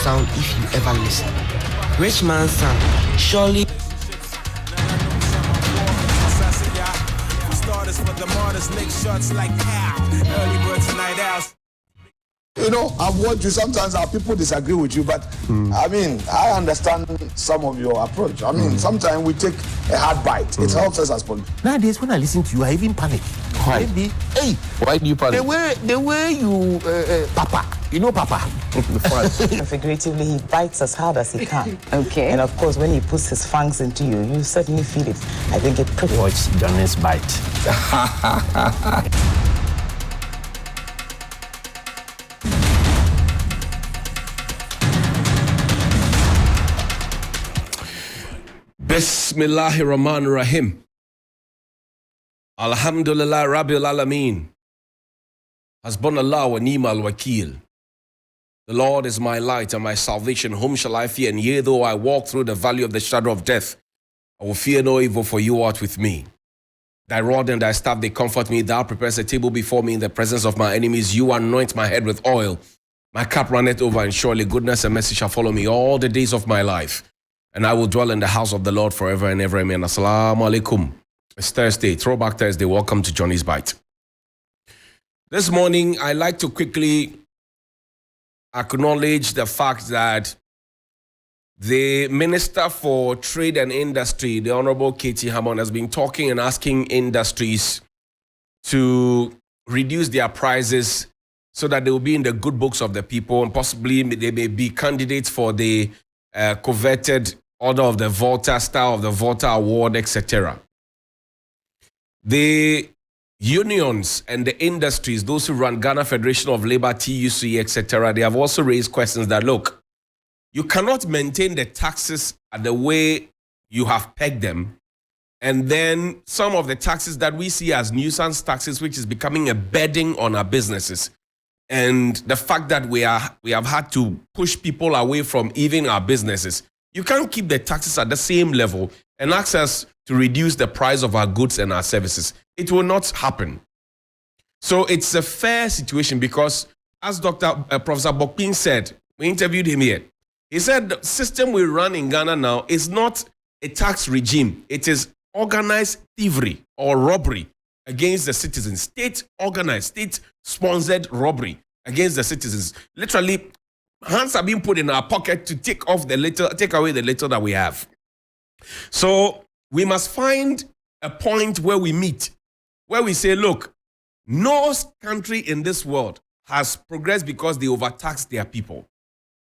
sound if you ever listen. Rich man's son, surely. You know, I've watched you. Sometimes our people disagree with you, but I mean, I understand some of your approach. I mean, sometimes we take a hard bite. It helps us as politicians. Nowadays, when I listen to you, I even panic. Why? Maybe, hey, Why do you panic? the way you, Papa, you know Papa. Figuratively, he bites as hard as he can. Okay. And of course, when he puts his fangs into you, you certainly feel it. I think it pretty. Watch Johnny's bite. Bismillahir Rahmanir Rahim. Alhamdulillah Rabbil Alameen. Hasbunallah wa ni'mal wakil. The Lord is my light and my salvation. Whom shall I fear? And yea, though I walk through the valley of the shadow of death, I will fear no evil, for you art with me. Thy rod and thy staff, they comfort me. Thou preparest a table before me in the presence of my enemies. You anoint my head with oil. My cup runneth over, and surely goodness and mercy shall follow me all the days of my life. And I will dwell in the house of the Lord forever and ever. Amen. Assalamu alaikum. It's Thursday, Throwback Thursday. Welcome to Johnny's Bite. This morning, I'd like to quickly acknowledge the fact that the Minister for Trade and Industry, the Honorable Katie Hammond, has been talking and asking industries to reduce their prices so that they will be in the good books of the people, and possibly they may be candidates for the coveted Order of the Volta, Star of the Volta Award, etc. The unions and the industries, those who run Ghana Federation of Labour, TUC, etc., they have also raised questions that, look, you cannot maintain the taxes at the way you have pegged them, and then some of the taxes that we see as nuisance taxes, which is becoming a burden on our businesses, and the fact that we have had to push people away from even our businesses. You can't keep the taxes at the same level and ask us to reduce the price of our goods and our services. It will not happen. So it's a fair situation because, as Professor Bokpin said, we interviewed him here. He said the system we run in Ghana now is not a tax regime. It is organized thievery or robbery against the citizens. State-organized, state-sponsored robbery against the citizens. Literally, hands are being put in our pocket to take away the little that we have. So we must find a point where we meet, where we say, look, no country in this world has progressed because they overtaxed their people.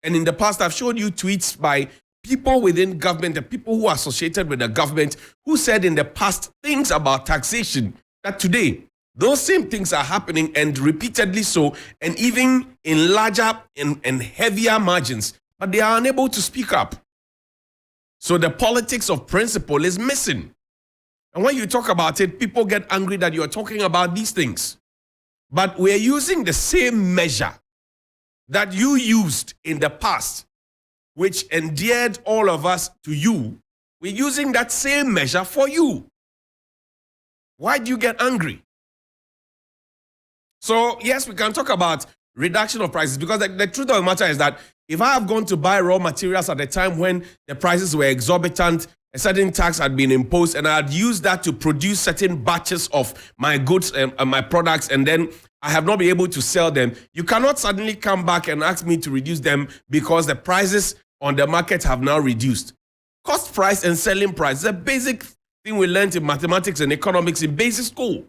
And in the past, I've showed you tweets by people within government, the people who are associated with the government, who said in the past things about taxation that today, those same things are happening, and repeatedly so, and even in larger and heavier margins, but they are unable to speak up. So the politics of principle is missing. And when you talk about it, people get angry that you're talking about these things. But we're using the same measure that you used in the past, which endeared all of us to you. We're using that same measure for you. Why do you get angry? So, yes, we can talk about reduction of prices, because the truth of the matter is that if I have gone to buy raw materials at the time when the prices were exorbitant, a certain tax had been imposed, and I had used that to produce certain batches of my goods and my products, and then I have not been able to sell them, you cannot suddenly come back and ask me to reduce them because the prices on the market have now reduced. Cost price and selling price is a basic thing we learned in mathematics and economics in basic school.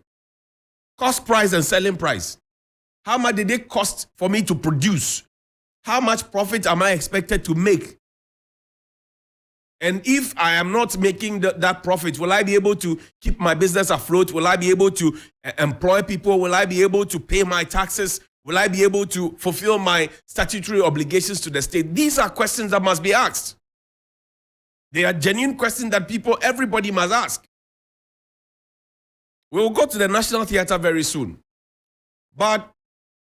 Cost price and selling price. How much did it cost for me to produce? How much profit am I expected to make? And if I am not making that profit, will I be able to keep my business afloat? Will I be able to employ people? Will I be able to pay my taxes? Will I be able to fulfill my statutory obligations to the state? These are questions that must be asked. They are genuine questions that everybody must ask. We will go to the National Theatre very soon. But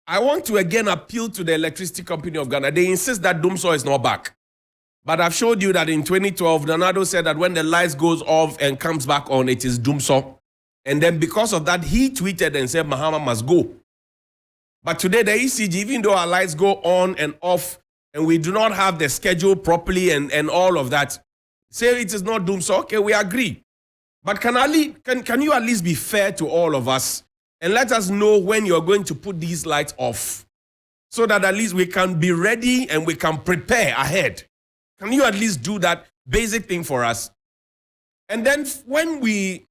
I want to again appeal to the Electricity Company of Ghana. They insist that dumsor is not back. But I've showed you that in 2012, Donado said that when the lights goes off and comes back on, it is dumsor. And then because of that, he tweeted and said Mahama must go. But today, the ECG, even though our lights go on and off and we do not have the schedule properly and all of that, say it is not dumsor, okay, we agree. But can you at least be fair to all of us and let us know when you're going to put these lights off so that at least we can be ready and we can prepare ahead? Can you at least do that basic thing for us? And then when we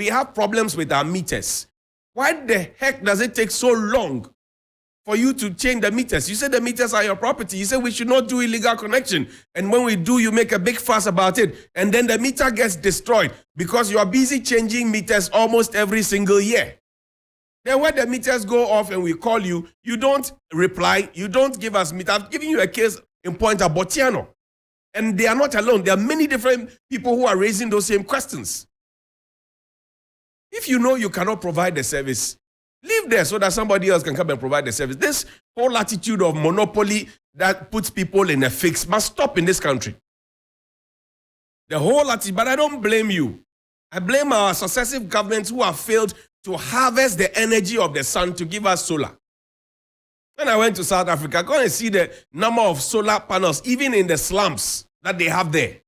have problems with our meters, why the heck does it take so long for you to change the meters? You say the meters are your property. You say we should not do illegal connection. And when we do, you make a big fuss about it. And then the meter gets destroyed because you are busy changing meters almost every single year. Then when the meters go off and we call you, you don't reply. You don't give us meter. I've given you a case in Point Abotiano. And they are not alone. There are many different people who are raising those same questions. If you know you cannot provide the service, leave there so that somebody else can come and provide the service. This whole attitude of monopoly that puts people in a fix must stop in this country. The whole attitude, but I don't blame you. I blame our successive governments who have failed to harvest the energy of the sun to give us solar. When I went to South Africa, go and see the number of solar panels, even in the slums that they have there.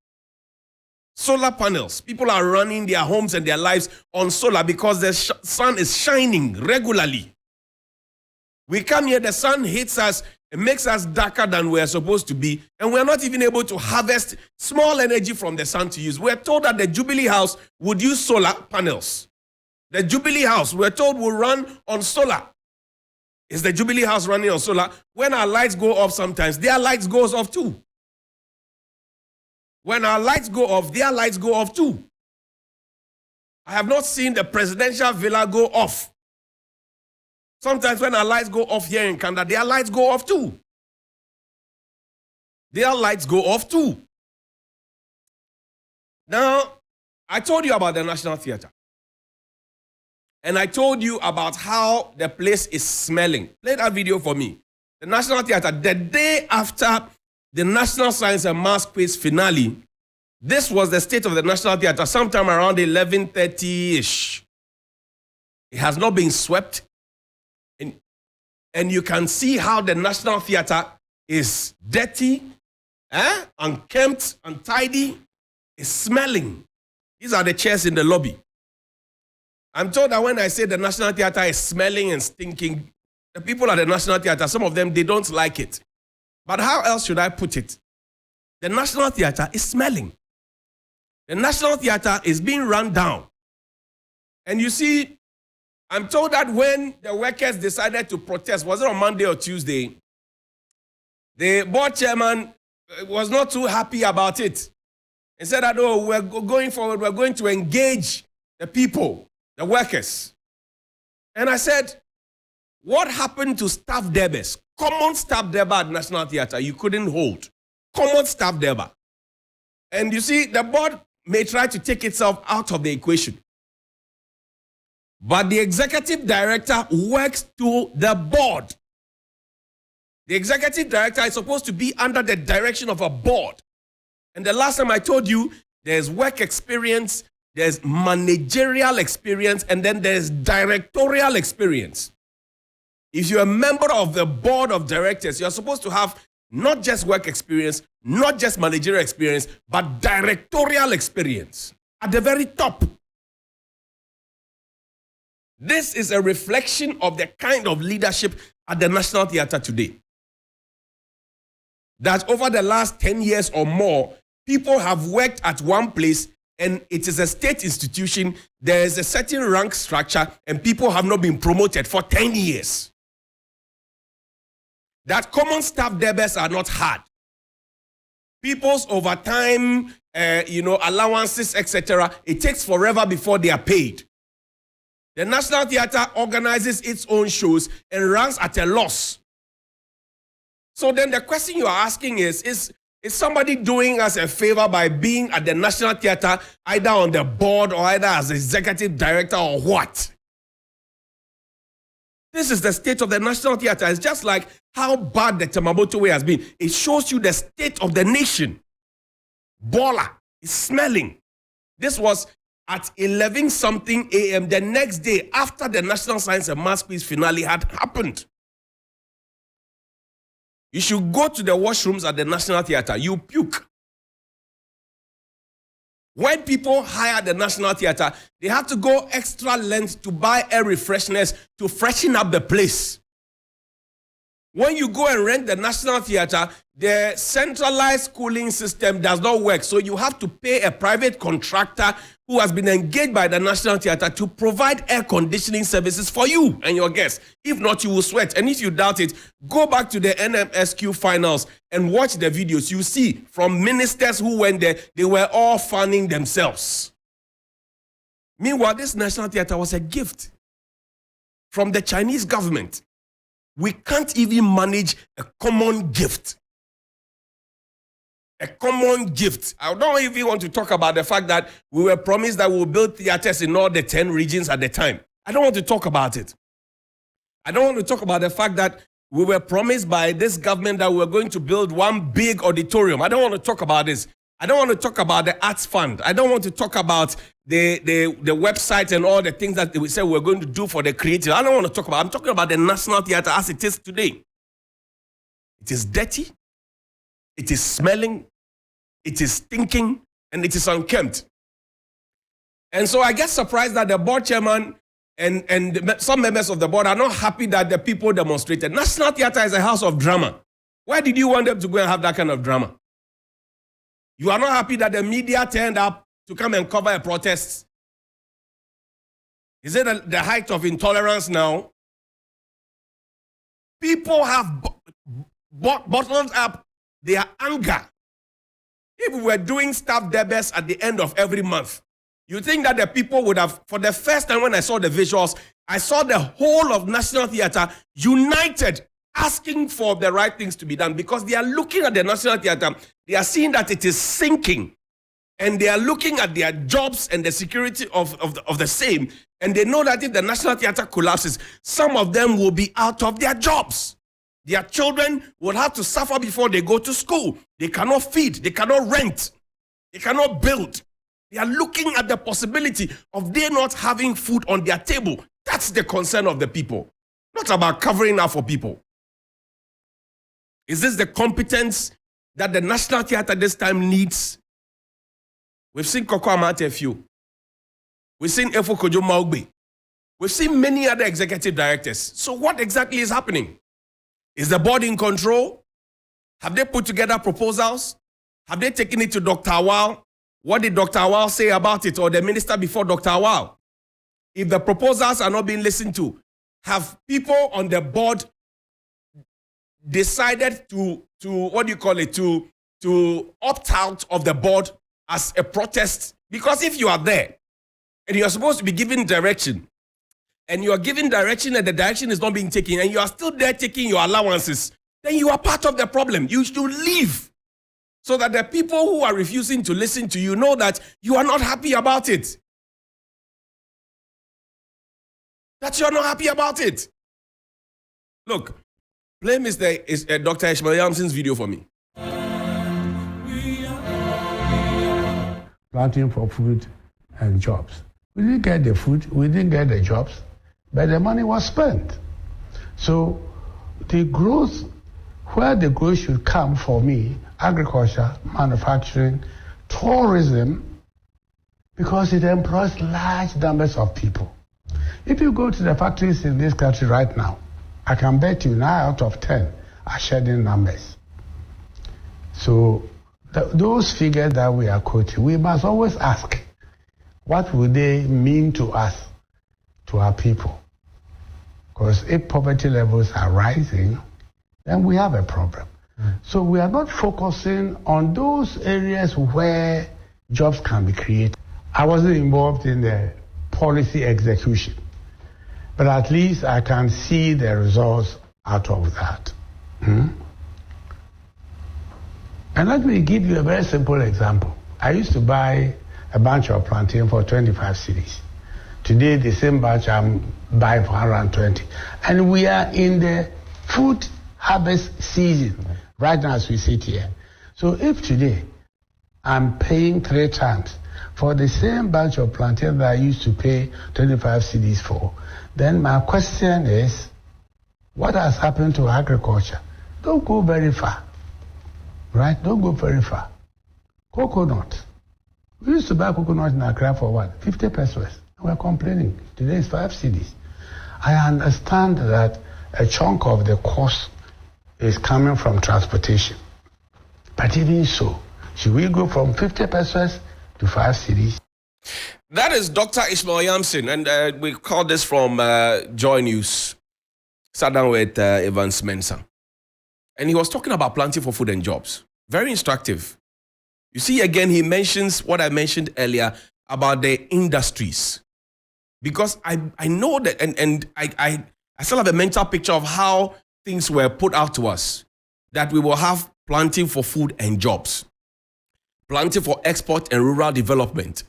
Solar panels. People are running their homes and their lives on solar because the sun is shining regularly. We come here, the sun hits us, it makes us darker than we're supposed to be, and we're not even able to harvest small energy from the sun to use. We're told that the Jubilee House would use solar panels. The Jubilee House, we're told, will run on solar. Is the Jubilee House running on solar? When our lights go off sometimes, their lights goes off too. When our lights go off, their lights go off too. I have not seen the presidential villa go off. Sometimes when our lights go off here in Canada, their lights go off too. Their lights go off too. Now, I told you about the National Theatre. And I told you about how the place is smelling. Play that video for me. The National Theatre, the day after the National Science and Maths quiz finale, this was the state of the National Theatre, sometime around 11:30-ish. It has not been swept. And you can see how the National Theatre is dirty, unkempt, untidy. It's smelling. These are the chairs in the lobby. I'm told that when I say the National Theatre is smelling and stinking, the people at the National Theatre, some of them, they don't like it. But how else should I put it? The National Theatre is smelling. The National Theatre is being run down. And you see, I'm told that when the workers decided to protest, was it on Monday or Tuesday, the board chairman was not too happy about it. He said that, oh, we're going forward, we're going to engage the people, the workers. And I said, what happened to staff debors? Common staff debor at National Theatre, you couldn't hold. Common staff debor. And you see, the board may try to take itself out of the equation. But the executive director works to the board. The executive director is supposed to be under the direction of a board. And the last time I told you, there's work experience, there's managerial experience, and then there's directorial experience. If you're a member of the board of directors, you're supposed to have not just work experience, not just managerial experience, but directorial experience at the very top. This is a reflection of the kind of leadership at the National Theatre today. That over the last 10 years or more, people have worked at one place and it is a state institution. There is a certain rank structure and people have not been promoted for 10 years. That common staff debtors are not hard. People's overtime, allowances, etc., it takes forever before they are paid. The National Theatre organizes its own shows and runs at a loss. So then the question you are asking is somebody doing us a favor by being at the National Theatre, either on the board or either as executive director or what? This is the state of the National Theatre. It's just like how bad the Tamaboto way has been. It shows you the state of the nation. Bola is smelling. This was at 11-something a.m. the next day after the National Science and Maths quiz finale had happened. You should go to the washrooms at the National Theatre. You puke. When people hire the National Theatre, they have to go extra length to buy air refresheners to freshen up the place. When you go and rent the National Theatre, the centralized cooling system does not work. So you have to pay a private contractor who has been engaged by the National Theatre to provide air conditioning services for you and your guests. If not, you will sweat. And if you doubt it, go back to the NMSQ finals and watch the videos. You see from ministers who went there, they were all fanning themselves. Meanwhile, this National Theatre was a gift from the Chinese government. We can't even manage a common gift. A common gift. I don't even want to talk about the fact that we were promised that we will build theaters in all the 10 regions at the time. I don't want to talk about it. I don't want to talk about the fact that we were promised by this government that we were going to build one big auditorium. I don't want to talk about this. I don't want to talk about the arts fund. I don't want to talk about the website and all the things that we said we're going to do for the creative. I don't want to talk about. I'm talking about the National Theatre as it is today. It is dirty. It is smelling. It is stinking. And it is unkempt. And so I get surprised that the board chairman and some members of the board are not happy that the people demonstrated. National Theatre is a house of drama. Why did you want them to go and have that kind of drama? You are not happy that the media turned up to come and cover a protest? Is it the height of intolerance now? People have bottled up their anger. If we were doing staff debts at the end of every month, you think that the people would have, for the first time when I saw the visuals, I saw the whole of National Theatre united, asking for the right things to be done, because they are looking at the National Theatre, they are seeing that it is sinking, and they are looking at their jobs and the security of the same, and they know that if the National Theatre collapses, some of them will be out of their jobs. Their children will have to suffer before they go to school. They cannot feed, they cannot rent, they cannot build. They are looking at the possibility of they not having food on their table. That's the concern of the people, not about covering up for people. Is this the competence that the National Theatre this time needs? We've seen Koko Amate Few. We've seen Efo Kojo Maugbe. We've seen many other executive directors. So what exactly is happening? Is the board in control? Have they put together proposals? Have they taken it to Dr. Awal? What did Dr. Awal say about it, or the minister before Dr. Awal? If the proposals are not being listened to, have people on the board decided to opt out of the board as a protest? Because if you are there and you are supposed to be giving direction, and you are giving direction and the direction is not being taken, and you are still there taking your allowances, then you are part of the problem. You should leave, so that the people who are refusing to listen to you know that you are not happy about it. That you are not happy about it. Look, play Dr. Ishmael Yamson's video for me. Planting for food and jobs. We didn't get the food, we didn't get the jobs, but the money was spent. So the growth, where the growth should come for me, agriculture, manufacturing, tourism, because it employs large numbers of people. If you go to the factories in this country right now, I can bet you 9 out of 10 are shedding numbers. So those figures that we are quoting, we must always ask, what would they mean to us, to our people? Because if poverty levels are rising, then we have a problem. So we are not focusing on those areas where jobs can be created. I wasn't involved in the policy execution, but at least I can see the results out of that. And let me give you a very simple example. I used to buy a bunch of plantain for 25 cedis. Today, the same batch I'm buying for 120. And we are in the food harvest season right now as we sit here. So if today I'm paying 3 times for the same batch of plantain that I used to pay 25 cedis for, then my question is, what has happened to agriculture? Don't go very far. Right? Don't go very far. Coconut. We used to buy coconut in Accra for what? 50 pesos. We're complaining. Today is 5 cedis. I understand that a chunk of the cost is coming from transportation. But even so, should we go from 50 pesos to 5 cedis? That is Dr. Ishmael Yamson, and we call this from Joy News. Sat down with Evans Mensah. And he was talking about planting for food and jobs. Very instructive. You see, again, he mentions what I mentioned earlier about the industries. Because I know that, and I still have a mental picture of how things were put out to us, that we will have planting for food and jobs, planting for export and rural development,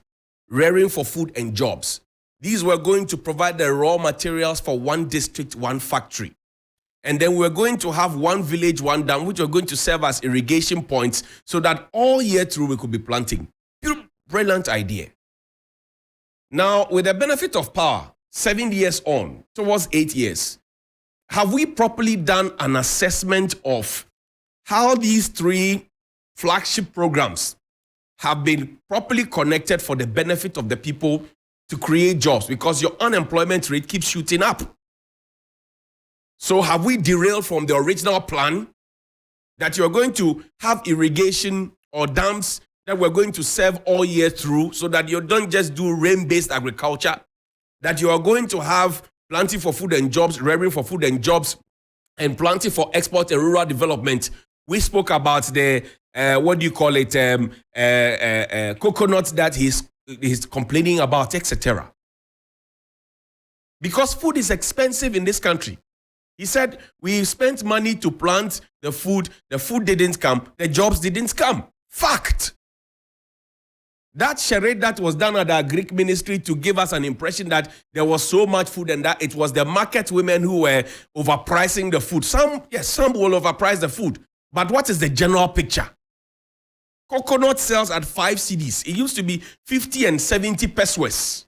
rearing for food and jobs. These were going to provide the raw materials for one district, one factory. And then we're going to have one village, one dam, which are going to serve as irrigation points so that all year through we could be planting. Brilliant idea. Now, with the benefit of power, 7 years on, towards 8 years, have we properly done an assessment of how these 3 flagship programs have been properly connected for the benefit of the people to create jobs? Because your unemployment rate keeps shooting up. So have we derailed from the original plan that you're going to have irrigation or dams that we're going to serve all year through so that you don't just do rain-based agriculture, that you are going to have planting for food and jobs, rearing for food and jobs, and planting for export and rural development? We spoke about the, coconut that he's complaining about, etc. Because food is expensive in this country. He said, we spent money to plant the food didn't come, the jobs didn't come. Fact. That charade that was done at our Greek ministry to give us an impression that there was so much food and that it was the market women who were overpricing the food. Some will overprice the food. But what is the general picture? Coconut sells at 5 cedis. It used to be 50 and 70 pesos.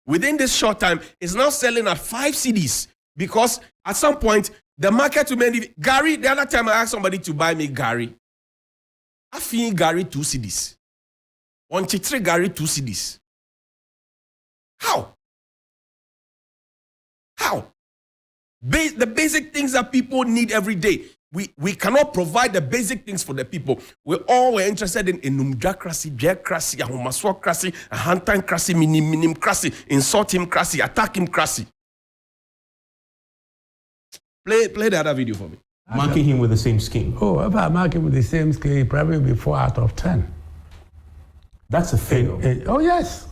Within this short time, it's now selling at 5 cedis. Because at some point, the market women, Gary, the other time I asked somebody to buy me Gary. I feel Gary 2 cedis. 1 Gary 2 cedis. How? The basic things that people need every day. We cannot provide the basic things for the people. We all were interested in numdracracy, bureaucracy, ahomaswokracy, ahantancracy, minimcracy, insult him cracy, attack him cracy. Play the other video for me. Marking him with the same scheme. Oh, if I mark him with the same scheme, it probably will be 4 out of 10. That's a fail. Oh, yes.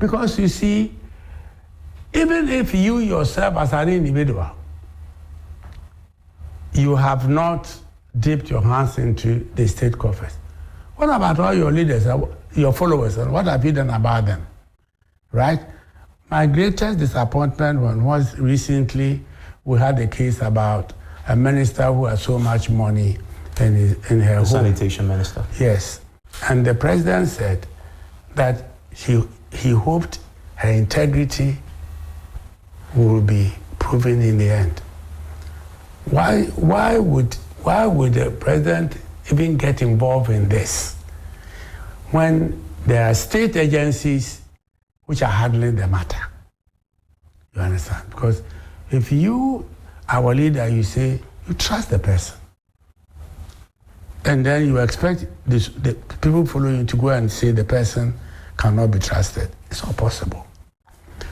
Because you see, even if you yourself as an individual, you have not dipped your hands into the state coffers, what about all your leaders, your followers, and what have you done about them? Right? My greatest disappointment was recently we had a case about a minister who had so much money in her home. Sanitation minister. Yes. And the president said that he hoped her integrity will be proven in the end. Why would the president even get involved in this when there are state agencies which are handling the matter? You understand? Because if you, our leader, you say you trust the person, and then you expect the people following you to go and say the person cannot be trusted, it's not possible.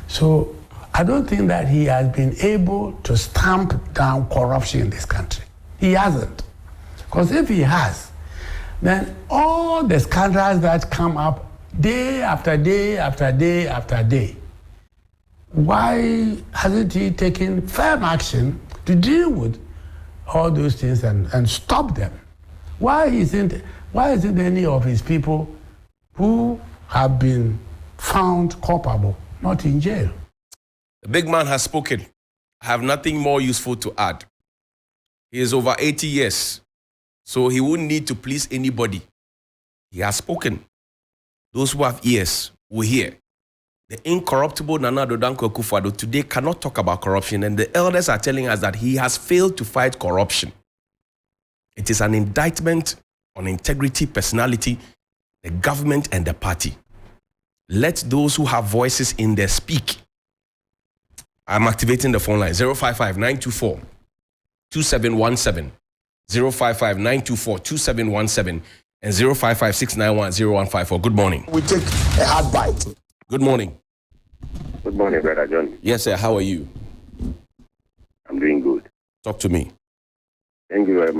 So I don't think that he has been able to stamp down corruption in this country. He hasn't. Because if he has, then all the scandals that come up day after day after day after day, why hasn't he taken firm action to deal with all those things and stop them? Why isn't any of his people who have been found culpable not in jail? The big man has spoken. I have nothing more useful to add. He is over 80 years, so he wouldn't need to please anybody. He has spoken. Those who have ears will hear. The incorruptible Nana Addo Dankwa Akufo-Addo today cannot talk about corruption, and the elders are telling us that he has failed to fight corruption. It is an indictment on integrity, personality, the government, and the party. Let those who have voices in there speak. I'm activating the phone line 055-924-2717, 055-924-2717, and 055-691-0154. Good morning. We take a hard bite. Good morning. Good morning, Brother John. Yes, sir. How are you? I'm doing good. Talk to me. Thank you very much.